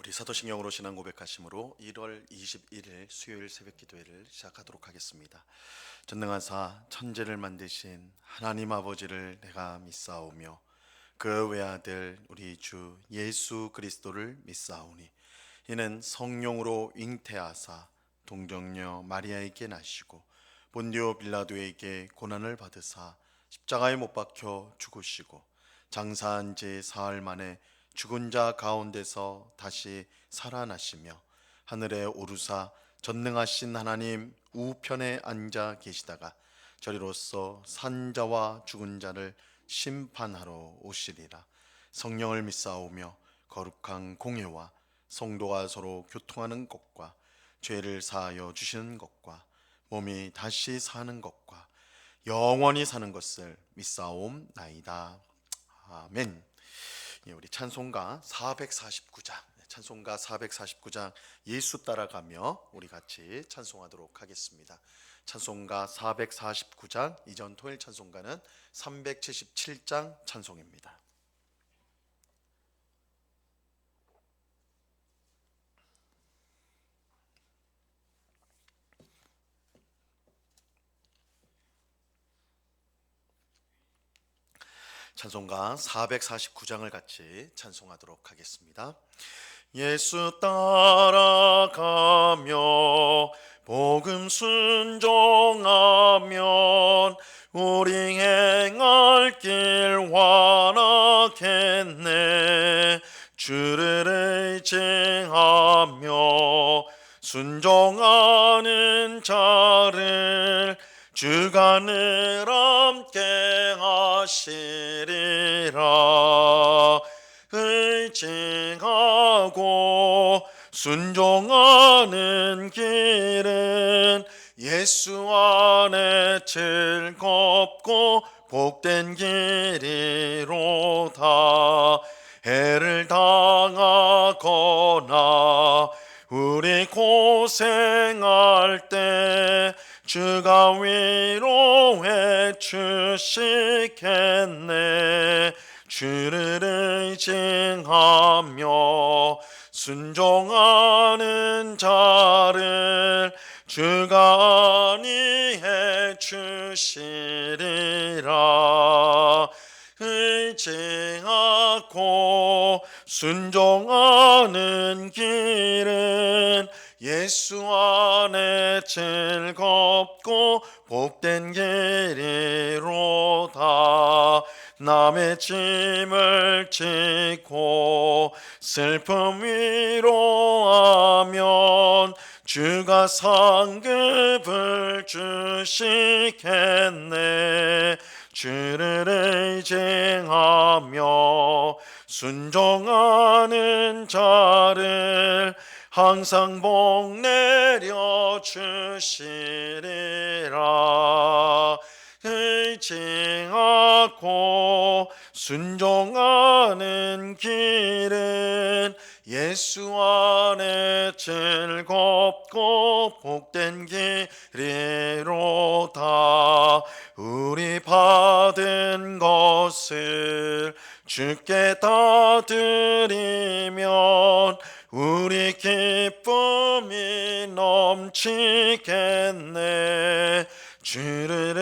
우리 사도신경으로 신앙 고백하심으로 1월 21일 수요일 새벽 기도회를 시작하도록 하겠습니다. 전능하사 천지를 만드신 하나님 아버지를 내가 믿사오며 그 외아들 우리 주 예수 그리스도를 믿사오니 이는 성령으로 잉태하사 동정녀 마리아에게 나시고 본디오 빌라도에게 고난을 받으사 십자가에 못 박혀 죽으시고 장사한 지 사흘 만에 죽은 자 가운데서 다시 살아나시며 하늘에 오르사 전능하신 하나님 우편에 앉아 계시다가 저리로서 산자와 죽은 자를 심판하러 오시리라. 성령을 믿사오며 거룩한 공회와 성도가 서로 교통하는 것과 죄를 사하여 주시는 것과 몸이 다시 사는 것과 영원히 사는 것을 믿사옵나이다. 아멘. 우리 찬송가 449장, 찬송가 449장 예수 따라가며 우리 같이 찬송하도록 하겠습니다. 찬송가 449장, 이전 토요일 찬송가는 377장 찬송입니다. 찬송가 449장을 같이 찬송하도록 하겠습니다. 예수 따라가며 복음 순종하면 우리 행할 길 완하겠네. 주를 의지하며 순종하는 자를 주가 늘 함께 하시리라. 의지하고 순종하는 길은 예수 안에 즐겁고 복된 길이로다. 해를 당하거나 우리 고생할 때 주가 위로해 주시겠네. 주를 의지하며 순종하는 자를 주가 안위해 주시리라. 의지하고 순종하는 길은 예수 안에 즐겁고 복된 길이로다. 남의 짐을 지고 슬픔 위로하면 주가 상급을 주시겠네. 주를 의지하며 순종하는 자를 항상 복 내려 주시리라. 의지하고 순종하는 길은 예수 안에 즐겁고 복된 길이로다. 우리 받은 것을 주께 다 드리면 우리 기쁨이 넘치겠네. 주를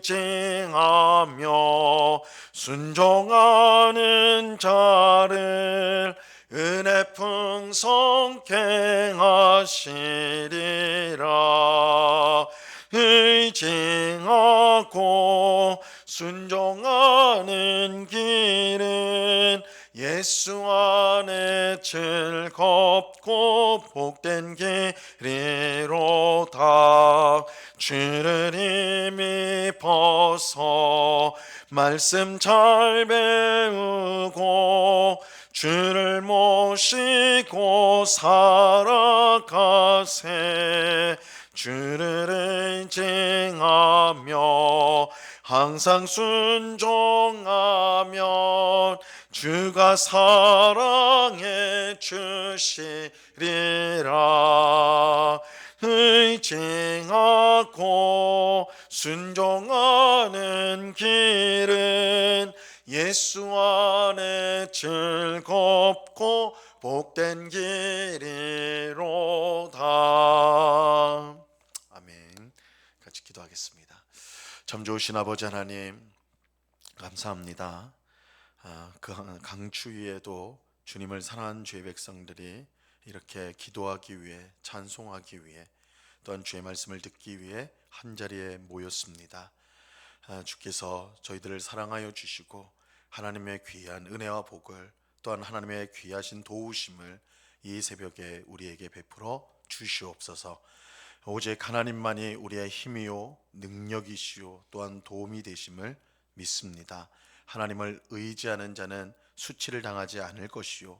의지하며 순종하는 자를 은혜 풍성케 하시리라. 의지하고 순종하는 길은 예수 안에 즐겁고 복된 길이로다. 주를 힘입어서 말씀 잘 배우고 주를 모시고 살아가세. 주를 의지하며 항상 순종하면 주가 사랑해 주시리라. 의지하고 순종하는 길은 예수 안에 즐겁고 복된 길이로다. 아멘. 같이 기도하겠습니다. 참 좋으신 아버지 하나님, 감사합니다. 그 강추위에도 주님을 사랑하는 주의 백성들이 이렇게 기도하기 위해, 찬송하기 위해, 또한 주의 말씀을 듣기 위해 한자리에 모였습니다. 주께서 저희들을 사랑하여 주시고 하나님의 귀한 은혜와 복을, 또한 하나님의 귀하신 도우심을 이 새벽에 우리에게 베풀어 주시옵소서. 오직 하나님만이 우리의 힘이요 능력이시요 또한 도움이 되심을 믿습니다. 하나님을 의지하는 자는 수치를 당하지 않을 것이요,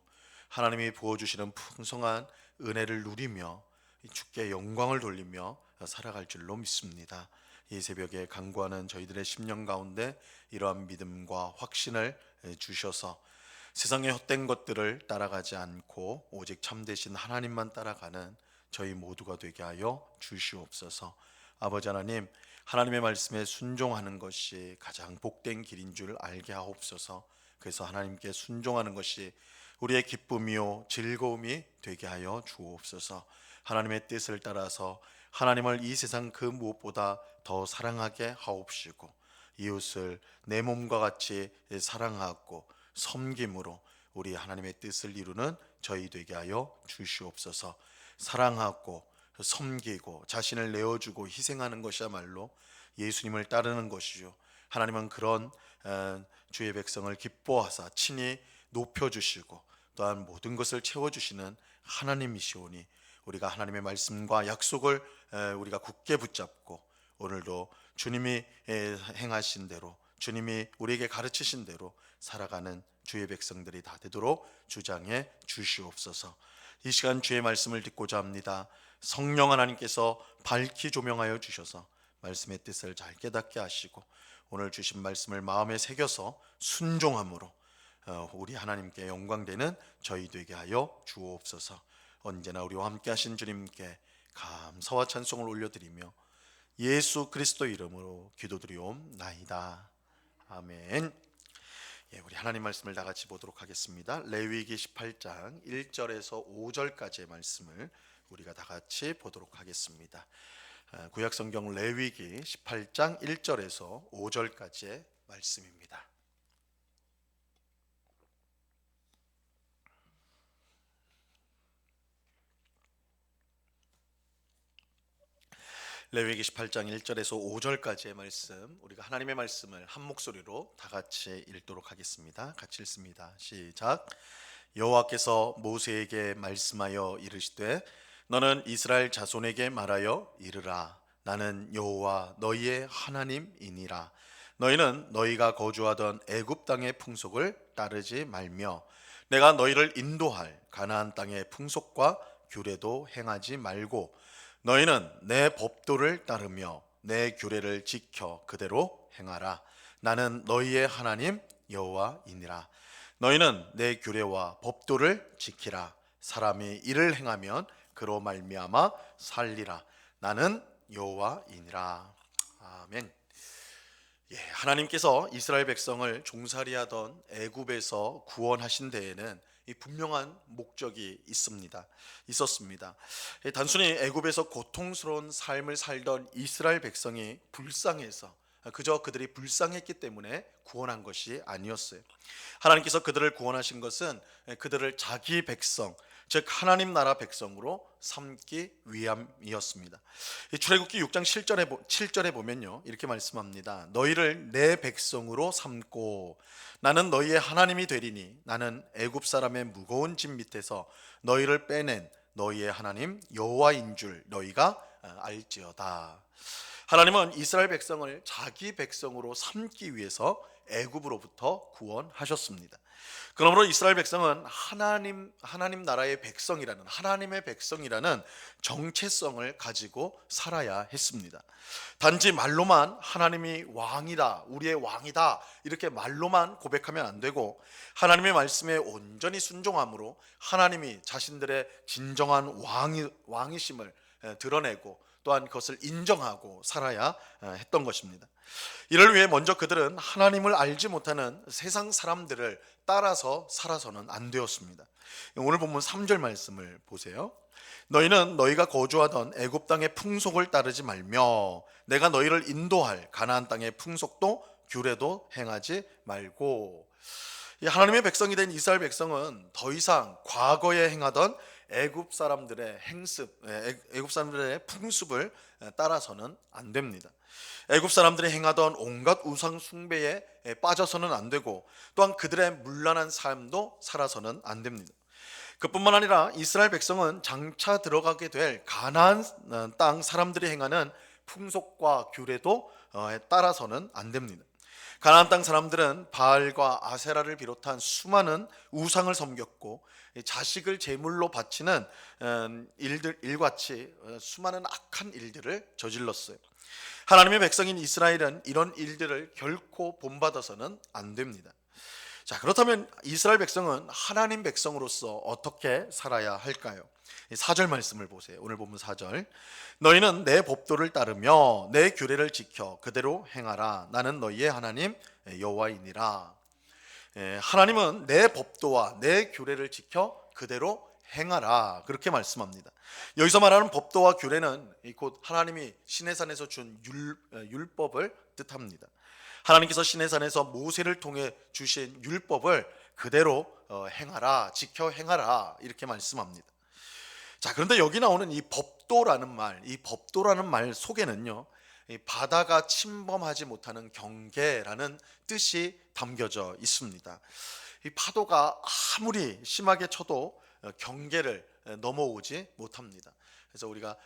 하나님이 부어주시는 풍성한 은혜를 누리며 주께 영광을 돌리며 살아갈 줄로 믿습니다. 이 새벽에 간구하는 저희들의 심령 가운데 이러한 믿음과 확신을 주셔서 세상의 헛된 것들을 따라가지 않고 오직 참되신 하나님만 따라가는 저희 모두가 되게 하여 주시옵소서. 아버지 하나님, 하나님의 말씀에 순종하는 것이 가장 복된 길인 줄 알게 하옵소서. 그래서 하나님께 순종하는 것이 우리의 기쁨이요 즐거움이 되게 하여 주옵소서. 하나님의 뜻을 따라서 하나님을 이 세상 그 무엇보다 더 사랑하게 하옵시고, 이웃을 내 몸과 같이 사랑하고 섬김으로 우리 하나님의 뜻을 이루는 저희 되게 하여 주시옵소서. 사랑하고 섬기고 자신을 내어주고 희생하는 것이야말로 예수님을 따르는 것이죠. 하나님은 그런 주의 백성을 기뻐하사 친히 높여주시고 또한 모든 것을 채워주시는 하나님이시오니, 우리가 하나님의 말씀과 약속을 우리가 굳게 붙잡고 오늘도 주님이 행하신 대로, 주님이 우리에게 가르치신 대로 살아가는 주의 백성들이 다 되도록 주장해 주시옵소서. 이 시간 주의 말씀을 듣고자 합니다. 성령 하나님께서 밝히 조명하여 주셔서 말씀의 뜻을 잘 깨닫게 하시고 오늘 주신 말씀을 마음에 새겨서 순종함으로 우리 하나님께 영광되는 저희 되게 하여 주옵소서. 언제나 우리와 함께 하신 주님께 감사와 찬송을 올려드리며 예수 그리스도 이름으로 기도드리옵나이다. 아멘. 우리 하나님 말씀을 다 같이 보도록 하겠습니다. 레위기 18장 1절에서 5절까지의 말씀을 우리가 다 같이 보도록 하겠습니다. 구약성경 레위기 18장 1절에서 5절까지의 말씀입니다. 레위기 18장 1절에서 5절까지의 말씀, 우리가 하나님의 말씀을 한 목소리로 다 같이 읽도록 하겠습니다. 같이 읽습니다. 시작. 여호와께서 모세에게 말씀하여 이르시되 너는 이스라엘 자손에게 말하여 이르라. 나는 여호와 너희의 하나님이니라. 너희는 너희가 거주하던 애굽 땅의 풍속을 따르지 말며 내가 너희를 인도할 가나안 땅의 풍속과 규례도 행하지 말고 너희는 내 법도를 따르며 내 규례를 지켜 그대로 행하라. 나는 너희의 하나님 여호와이니라. 너희는 내 규례와 법도를 지키라. 사람이 이를 행하면 그로 말미암아 살리라. 나는 여호와이니라. 아멘. 하나님께서 이스라엘 백성을 종살이하던 애굽에서 구원하신 데에는 이 분명한 목적이 있었습니다. 단순히 애굽에서 고통스러운 삶을 살던 이스라엘 백성이 불쌍해서, 그저 그들이 불쌍했기 때문에 구원한 것이 아니었어요. 하나님께서 그들을 구원하신 것은 그들을 자기 백성, 즉 하나님 나라 백성으로 삼기 위함이었습니다. 출애굽기 6장 7절에 보면요, 이렇게 말씀합니다. 너희를 내 백성으로 삼고 나는 너희의 하나님이 되리니 나는 애굽 사람의 무거운 짐 밑에서 너희를 빼낸 너희의 하나님 여호와인 줄 너희가 알지어다. 하나님은 이스라엘 백성을 자기 백성으로 삼기 위해서 애굽으로부터 구원하셨습니다. 그러므로 이스라엘 백성은 하나님 나라의 백성이라는, 하나님의 백성이라는 정체성을 가지고 살아야 했습니다. 단지 말로만 하나님이 왕이다, 우리의 왕이다 이렇게 말로만 고백하면 안 되고 하나님의 말씀에 온전히 순종함으로 하나님이 자신들의 진정한 왕이심을 드러내고 또한 그것을 인정하고 살아야 했던 것입니다. 이를 위해 먼저 그들은 하나님을 알지 못하는 세상 사람들을 따라서 살아서는 안 되었습니다. 오늘 본문 3절 말씀을 보세요. 너희는 너희가 거주하던 애굽 땅의 풍속을 따르지 말며 내가 너희를 인도할 가나안 땅의 풍속도 규례도 행하지 말고. 하나님의 백성이 된 이스라엘 백성은 더 이상 과거에 행하던 애굽 사람들의 행습, 애굽 사람들의 풍습을 따라서는 안 됩니다. 애굽 사람들이 행하던 온갖 우상 숭배에 빠져서는 안 되고, 또한 그들의 문란한 삶도 살아서는 안 됩니다. 그뿐만 아니라 이스라엘 백성은 장차 들어가게 될 가나안 땅 사람들이 행하는 풍속과 규례도 따라서는 안 됩니다. 가나안 땅 사람들은 바알과 아세라를 비롯한 수많은 우상을 섬겼고, 자식을 제물로 바치는 일같이 수많은 악한 일들을 저질렀어요. 하나님의 백성인 이스라엘은 이런 일들을 결코 본받아서는 안 됩니다. 자, 그렇다면 이스라엘 백성은 하나님 백성으로서 어떻게 살아야 할까요? 4절 말씀을 보세요. 오늘 본문 4절. 너희는 내 법도를 따르며 내 규례를 지켜 그대로 행하라. 나는 너희의 하나님 여호와이니라. 하나님은 내 법도와 내 규례를 지켜 그대로 행하라, 그렇게 말씀합니다. 여기서 말하는 법도와 규례는 곧 하나님이 시내산에서 준 율법을 뜻합니다. 하나님께서 시내산에서 모세를 통해 주신 율법을 그대로 행하라, 지켜 행하라, 이렇게 말씀합니다. 자, 그런데 여기 나오는 이 법도라는 말 속에는요, 이 바다가 침범하지 못하는 경계라는 뜻이 담겨져 있습니다. 이 파도가 아무리 심하게 쳐도 경계를 넘어오지 못합니다. 그래서 우리가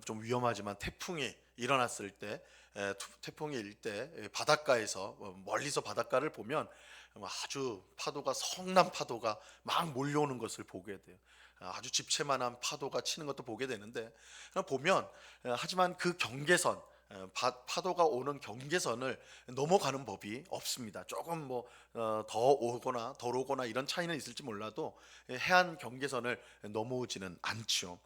좀 위험하지만 태풍이 일어났을 때, 태풍이 일 때 바닷가에서 멀리서 바닷가를 보면 아주 파도가, 성난 파도가 막 몰려오는 것을 보게 돼요. 아주 집채만한 파도가 치는 것도 보게 되는데, 보면 하지만 그 경계선, 파도가 오는 경계선을 넘어가는 법이 없습니다. 조금 더 오거나 덜 오거나 이런 차이는 있을지 몰라도 해안 경계선을 넘어오지는 않죠.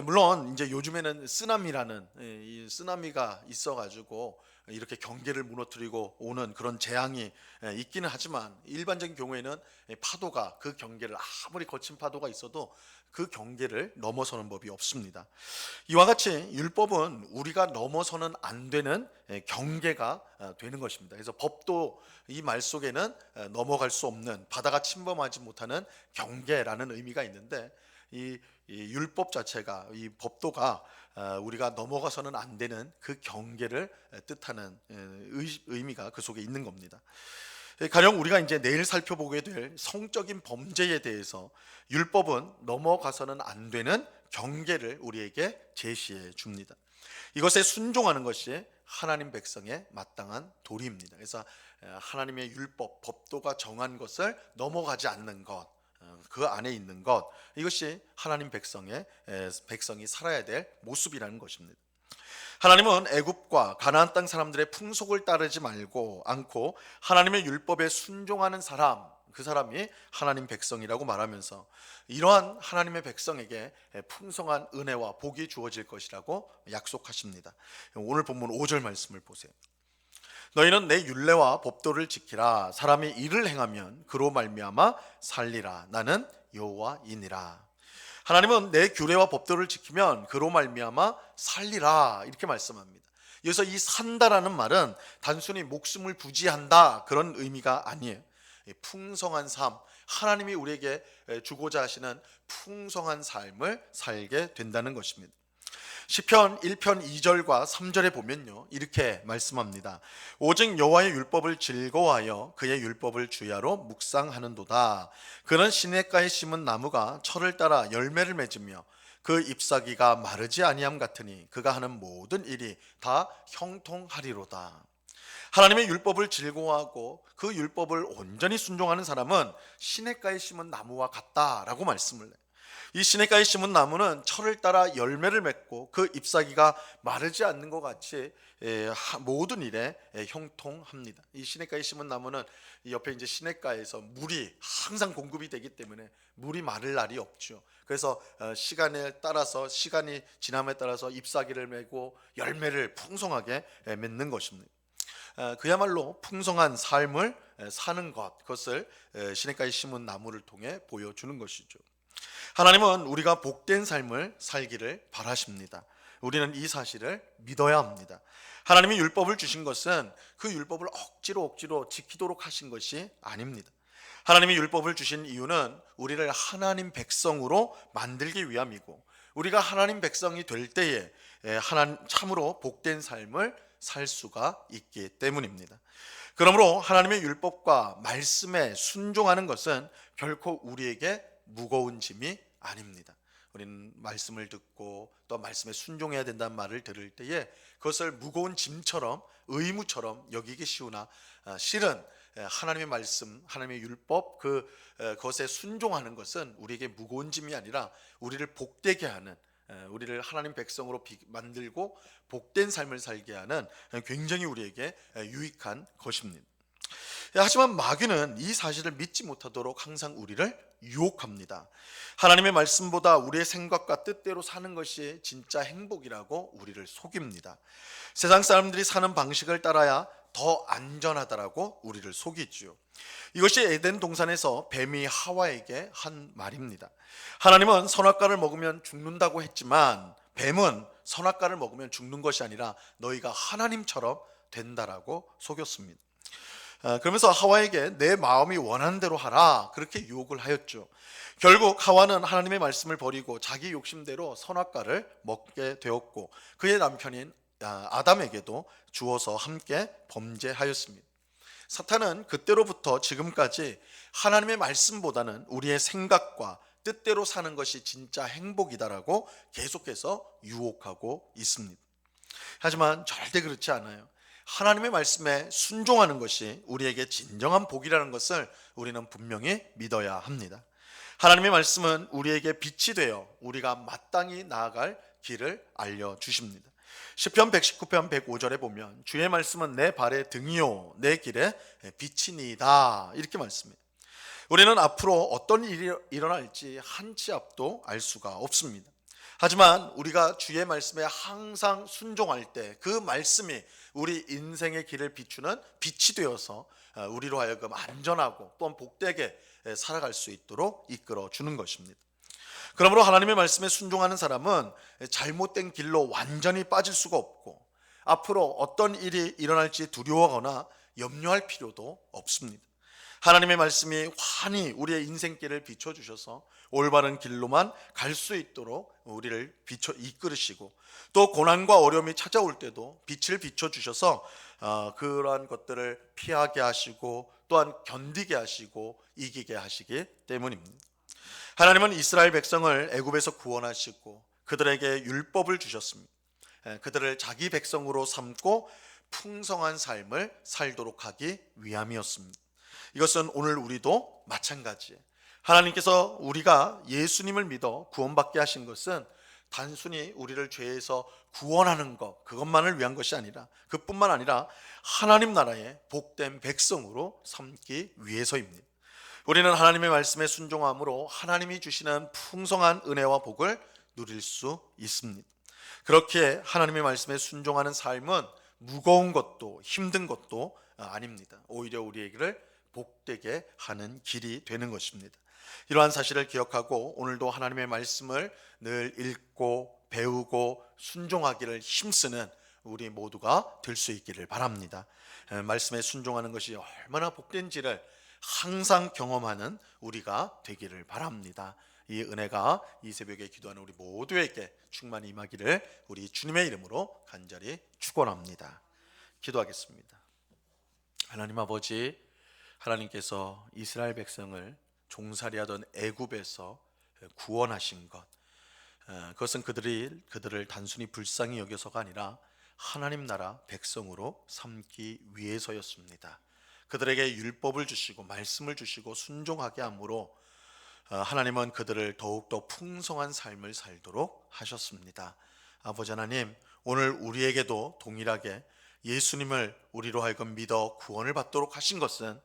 물론 이제 요즘에는 쓰나미라는 이 쓰나미가 있어가지고 이렇게 경계를 무너뜨리고 오는 그런 재앙이 있기는 하지만, 일반적인 경우에는 파도가 그 경계를, 아무리 거친 파도가 있어도 그 경계를 넘어서는 법이 없습니다. 이와 같이 율법은 우리가 넘어서는 안 되는 경계가 되는 것입니다. 그래서 법도 이 말 속에는 넘어갈 수 없는, 바다가 침범하지 못하는 경계라는 의미가 있는데, 이 율법 자체가, 이 법도가 우리가 넘어가서는 안 되는 그 경계를 뜻하는 의미가 그 속에 있는 겁니다. 가령 우리가 이제 내일 살펴보게 될 성적인 범죄에 대해서 율법은 넘어가서는 안 되는 경계를 우리에게 제시해 줍니다. 이것에 순종하는 것이 하나님 백성의 마땅한 도리입니다. 그래서 하나님의 율법, 법도가 정한 것을 넘어가지 않는 것, 그 안에 있는 것, 이것이 하나님 백성이 살아야 될 모습이라는 것입니다. 하나님은 애굽과 가나안 땅 사람들의 풍속을 따르지 말고 않고 하나님의 율법에 순종하는 사람, 그 사람이 하나님 백성이라고 말하면서 이러한 하나님의 백성에게 풍성한 은혜와 복이 주어질 것이라고 약속하십니다. 오늘 본문 5절 말씀을 보세요. 너희는 내 율례와 법도를 지키라. 사람이 이를 행하면 그로 말미암아 살리라. 나는 여호와이니라. 하나님은 내 규례와 법도를 지키면 그로 말미암아 살리라, 이렇게 말씀합니다. 여기서 이 산다라는 말은 단순히 목숨을 부지한다 그런 의미가 아니에요. 풍성한 삶, 하나님이 우리에게 주고자 하시는 풍성한 삶을 살게 된다는 것입니다. 시편 1편 2절과 3절에 보면요, 이렇게 말씀합니다. 오직 여호와의 율법을 즐거워하여 그의 율법을 주야로 묵상하는도다. 그는 시냇가에 심은 나무가 철을 따라 열매를 맺으며 그 잎사귀가 마르지 아니함 같으니 그가 하는 모든 일이 다 형통하리로다. 하나님의 율법을 즐거워하고 그 율법을 온전히 순종하는 사람은 시냇가에 심은 나무와 같다라고 말씀을 해요. 이 시냇가에 심은 나무는 철을 따라 열매를 맺고 그 잎사귀가 마르지 않는 것 같이 모든 일에 형통합니다. 이 시냇가에 심은 나무는 이 옆에 이제 시냇가에서 물이 항상 공급이 되기 때문에 물이 마를 날이 없죠. 그래서 시간이 지남에 따라서 잎사귀를 메고 열매를 풍성하게 맺는 것입니다. 그야말로 풍성한 삶을 사는 것, 그것을 시냇가에 심은 나무를 통해 보여주는 것이죠. 하나님은 우리가 복된 삶을 살기를 바라십니다. 우리는 이 사실을 믿어야 합니다. 하나님이 율법을 주신 것은 그 율법을 억지로 지키도록 하신 것이 아닙니다. 하나님이 율법을 주신 이유는 우리를 하나님 백성으로 만들기 위함이고, 우리가 하나님 백성이 될 때에 참으로 복된 삶을 살 수가 있기 때문입니다. 그러므로 하나님의 율법과 말씀에 순종하는 것은 결코 우리에게 무거운 짐이 아닙니다. 우리는 말씀을 듣고 또 말씀에 순종해야 된다는 말을 들을 때에 그것을 무거운 짐처럼 의무처럼 여기기 쉬우나, 실은 하나님의 말씀, 하나님의 율법 그것에 순종하는 것은 우리에게 무거운 짐이 아니라 우리를 복되게 하는, 우리를 하나님 백성으로 만들고 복된 삶을 살게 하는 굉장히 우리에게 유익한 것입니다. 하지만 마귀는 이 사실을 믿지 못하도록 항상 우리를 유혹합니다. 하나님의 말씀보다 우리의 생각과 뜻대로 사는 것이 진짜 행복이라고 우리를 속입니다. 세상 사람들이 사는 방식을 따라야 더 안전하다라고 우리를 속이죠. 이것이 에덴 동산에서 뱀이 하와에게 한 말입니다. 하나님은 선악과를 먹으면 죽는다고 했지만 뱀은 선악과를 먹으면 죽는 것이 아니라 너희가 하나님처럼 된다라고 속였습니다. 그러면서 하와에게 내 마음이 원하는 대로 하라, 그렇게 유혹을 하였죠. 결국 하와는 하나님의 말씀을 버리고 자기 욕심대로 선악과를 먹게 되었고 그의 남편인 아담에게도 주어서 함께 범죄하였습니다. 사탄은 그때로부터 지금까지 하나님의 말씀보다는 우리의 생각과 뜻대로 사는 것이 진짜 행복이다라고 계속해서 유혹하고 있습니다. 하지만 절대 그렇지 않아요. 하나님의 말씀에 순종하는 것이 우리에게 진정한 복이라는 것을 우리는 분명히 믿어야 합니다. 하나님의 말씀은 우리에게 빛이 되어 우리가 마땅히 나아갈 길을 알려주십니다. 시편 119편 105절에 보면 주의 말씀은 내 발의 등이요 내 길에 빛이니이다, 이렇게 말씀해요. 우리는 앞으로 어떤 일이 일어날지 한 치 앞도 알 수가 없습니다. 하지만 우리가 주의 말씀에 항상 순종할 때 그 말씀이 우리 인생의 길을 비추는 빛이 되어서 우리로 하여금 안전하고 또한 복되게 살아갈 수 있도록 이끌어 주는 것입니다. 그러므로 하나님의 말씀에 순종하는 사람은 잘못된 길로 완전히 빠질 수가 없고 앞으로 어떤 일이 일어날지 두려워하거나 염려할 필요도 없습니다. 하나님의 말씀이 환히 우리의 인생길을 비춰주셔서 올바른 길로만 갈 수 있도록 우리를 이끌으시고 또 고난과 어려움이 찾아올 때도 빛을 비춰주셔서 그러한 것들을 피하게 하시고 또한 견디게 하시고 이기게 하시기 때문입니다. 하나님은 이스라엘 백성을 애굽에서 구원하시고 그들에게 율법을 주셨습니다. 그들을 자기 백성으로 삼고 풍성한 삶을 살도록 하기 위함이었습니다. 이것은 오늘 우리도 마찬가지예요. 하나님께서 우리가 예수님을 믿어 구원받게 하신 것은 단순히 우리를 죄에서 구원하는 것, 그것만을 위한 것이 아니라, 그뿐만 아니라 하나님 나라의 복된 백성으로 삼기 위해서입니다. 우리는 하나님의 말씀에 순종함으로 하나님이 주시는 풍성한 은혜와 복을 누릴 수 있습니다. 그렇게 하나님의 말씀에 순종하는 삶은 무거운 것도 힘든 것도 아닙니다. 오히려 우리에게를 복되게 하는 길이 되는 것입니다. 이러한 사실을 기억하고 오늘도 하나님의 말씀을 늘 읽고 배우고 순종하기를 힘쓰는 우리 모두가 될 수 있기를 바랍니다. 말씀에 순종하는 것이 얼마나 복된지를 항상 경험하는 우리가 되기를 바랍니다. 이 은혜가 이 새벽에 기도하는 우리 모두에게 충만히 임하기를 우리 주님의 이름으로 간절히 축원합니다. 기도하겠습니다. 하나님 아버지, 하나님께서 이스라엘 백성을 종살이하던 애굽에서 구원하신 것, 그것은 그들을 단순히 불쌍히 여겨서가 아니라 하나님 나라 백성으로 삼기 위해서였습니다. 그들에게 율법을 주시고 말씀을 주시고 순종하게 함으로 하나님은 그들을 더욱더 풍성한 삶을 살도록 하셨습니다. 아버지 하나님, 오늘 우리에게도 동일하게 예수님을 우리로 하여금 믿어 구원을 받도록 하신 것은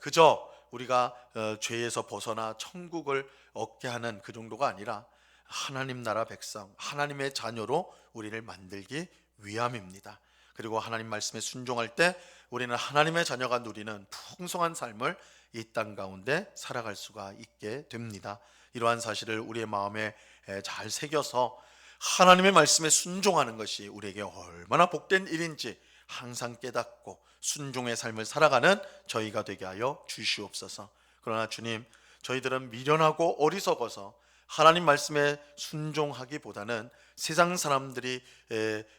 그저 우리가 죄에서 벗어나 천국을 얻게 하는 그 정도가 아니라 하나님 나라 백성, 하나님의 자녀로 우리를 만들기 위함입니다. 그리고 하나님 말씀에 순종할 때 우리는 하나님의 자녀가 누리는 풍성한 삶을 이 땅 가운데 살아갈 수가 있게 됩니다. 이러한 사실을 우리의 마음에 잘 새겨서 하나님의 말씀에 순종하는 것이 우리에게 얼마나 복된 일인지 항상 깨닫고 순종의 삶을 살아가는 저희가 되게 하여 주시옵소서. 그러나 주님, 저희들은 미련하고 어리석어서 하나님 말씀에 순종하기보다는 세상 사람들이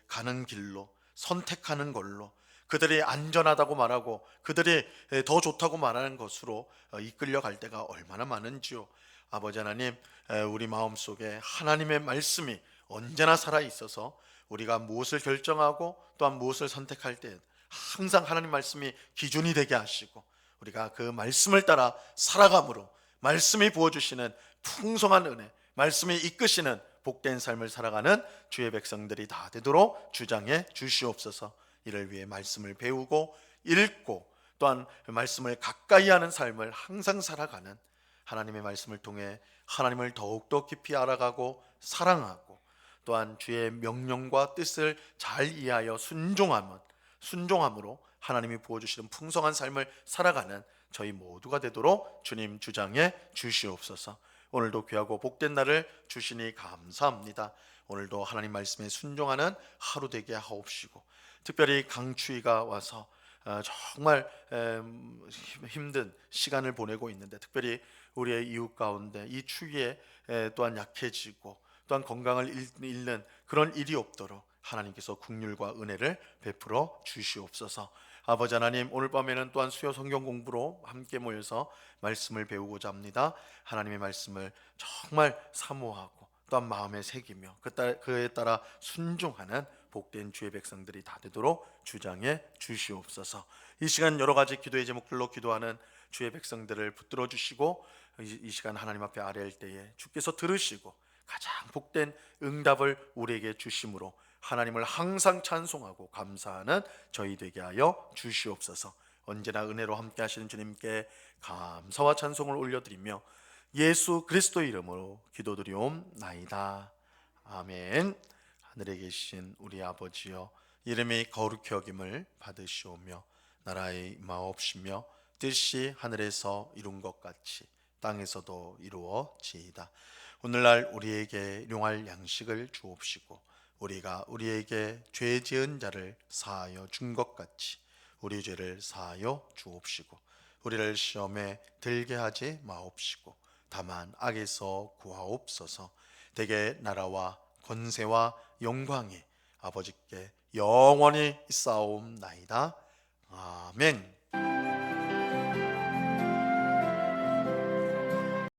가는 길로 선택하는 걸로, 그들이 안전하다고 말하고 그들이 더 좋다고 말하는 것으로 이끌려 갈 때가 얼마나 많은지요. 아버지 하나님, 우리 마음속에 하나님의 말씀이 언제나 살아 있어서 우리가 무엇을 결정하고 또한 무엇을 선택할 때 항상 하나님 말씀이 기준이 되게 하시고 우리가 그 말씀을 따라 살아감으로 말씀이 부어주시는 풍성한 은혜, 말씀이 이끄시는 복된 삶을 살아가는 주의 백성들이 다 되도록 주장해 주시옵소서. 이를 위해 말씀을 배우고 읽고 또한 말씀을 가까이 하는 삶을 항상 살아가는, 하나님의 말씀을 통해 하나님을 더욱더 깊이 알아가고 사랑하고 또한 주의 명령과 뜻을 잘 이해하여 순종함으로 하나님이 부어주시는 풍성한 삶을 살아가는 저희 모두가 되도록 주님 주장해 주시옵소서. 오늘도 귀하고 복된 날을 주시니 감사합니다. 오늘도 하나님 말씀에 순종하는 하루 되게 하옵시고, 특별히 강추위가 와서 정말 힘든 시간을 보내고 있는데, 특별히 우리의 이웃 가운데 이 추위에 또한 약해지고 또한 건강을 잃는 그런 일이 없도록 하나님께서 긍휼과 은혜를 베풀어 주시옵소서. 아버지 하나님, 오늘 밤에는 또한 수요 성경 공부로 함께 모여서 말씀을 배우고자 합니다. 하나님의 말씀을 정말 사모하고 또한 마음에 새기며 그에 따라 순종하는 복된 주의 백성들이 다 되도록 주장해 주시옵소서. 이 시간 여러 가지 기도의 제목들로 기도하는 주의 백성들을 붙들어 주시고, 이 시간 하나님 앞에 아뢰할 때에 주께서 들으시고 가장 복된 응답을 우리에게 주심으로 하나님을 항상 찬송하고 감사하는 저희 되게 하여 주시옵소서. 언제나 은혜로 함께 하시는 주님께 감사와 찬송을 올려드리며 예수 그리스도의 이름으로 기도드리옵나이다. 아멘. 하늘에 계신 우리 아버지여, 이름이 거룩히 여김을 받으시오며 나라의 마옵시며 뜻이 하늘에서 이룬 것 같이 땅에서도 이루어지이다. 오늘날 우리에게 일용할 양식을 주옵시고 우리가 우리에게 죄 지은 자를 사하여 준 것 같이 우리 죄를 사하여 주옵시고 우리를 시험에 들게 하지 마옵시고 다만 악에서 구하옵소서. 대개 나라와 권세와 영광이 아버지께 영원히 있사옵나이다. 아멘.